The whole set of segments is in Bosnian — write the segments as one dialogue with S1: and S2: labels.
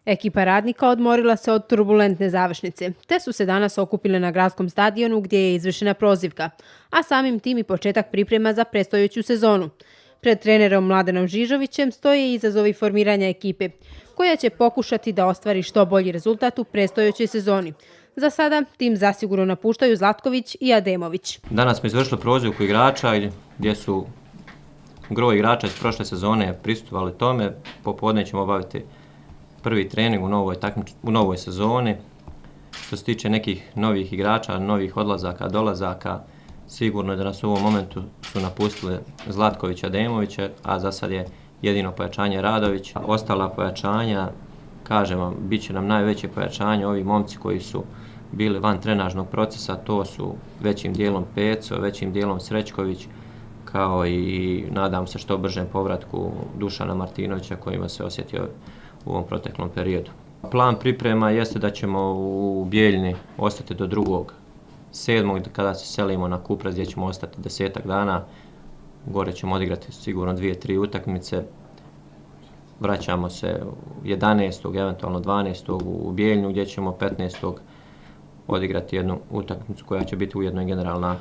S1: Ekipa Radnika odmorila se od turbulentne završnice, te su se danas okupile na gradskom stadionu gdje je izvršena prozivka, a samim tim i početak priprema za predstojeću sezonu. Pred trenerom Mladenom Žižovićem stoje izazovi formiranja ekipe, koja će pokušati da ostvari što bolji rezultat u predstojećoj sezoni. Za sada tim zasigurno napuštaju Zlatković i Ademović.
S2: Danas smo izvršili prozivku igrača gdje su gro igrača iz prošle sezone prisustvovali tome. Popodne ćemo obaviti prvi trening u novoj sezoni. Što se tiče nekih novih igrača, novih odlazaka, dolazaka, sigurno je da nas u ovom momentu su napustili Zlatković i Ademović, a za sad je jedino pojačanje Radović. Ostala pojačanja, kažem vam, bit će nam najveće pojačanje ovi momci koji su bili van trenažnog procesa, to su većim dijelom Peco, većim dijelom Srećković, kao i nadam se što bržem povratku Dušana Martinovića kojima se osjetio u ovom proteklom periodu. Plan priprema jeste da ćemo u Bijeljini ostati do 2.7. kada se selimo na Kupres gdje ćemo ostati 10 dana. Gore ćemo odigrati sigurno 2-3 utakmice. Vraćamo se 11. eventualno 12. u Bijeljinu gdje ćemo 15. odigrati jednu utakmicu koja će biti ujedno i generalna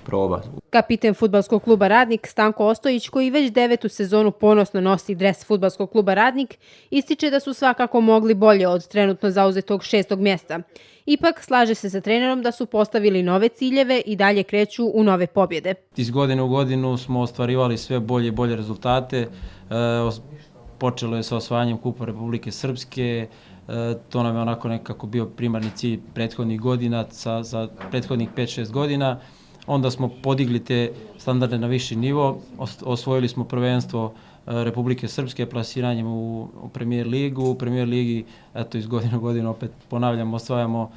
S2: proba.
S1: Kapiten fudbalskog kluba Radnik Stanko Ostojić, koji već 9. sezonu ponosno nosi dres fudbalskog kluba Radnik, ističe da su svakako mogli bolje od trenutno zauzetog 6. mjesta. Ipak slaže se sa trenerom da su postavili nove ciljeve i dalje kreću u nove pobjede.
S3: Iz godine u godinu smo ostvarivali sve bolje i bolje rezultate. Počelo je sa osvajanjem Kupa Republike Srpske. To nam je onako nekako bio primarni cilj prethodnih godina, za prethodnih 5-6 godina. Onda smo podigli te standarde na viši nivo, osvojili smo prvenstvo Republike Srpske plasiranjem u Premier ligu. U Premier ligi, eto, iz godine u godinu opet ponavljamo, osvajamo,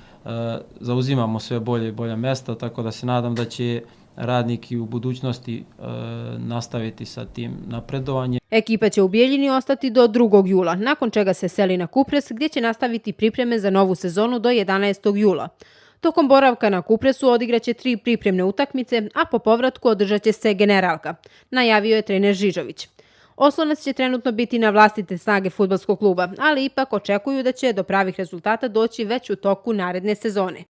S3: zauzimamo sve bolje i bolja mjesta, tako da se nadam da će Radnik i u budućnosti nastaviti sa tim napredovanjem.
S1: Ekipa će u Bijeljini ostati do 2. jula, nakon čega se seli na Kupres gdje će nastaviti pripreme za novu sezonu do 11. jula. Tokom boravka na Kupresu odigraće 3 pripremne utakmice, a po povratku održat će se generalka, najavio je trener Žižović. Oslonac će trenutno biti na vlastite snage fudbalskog kluba, ali ipak očekuju da će do pravih rezultata doći već u toku naredne sezone.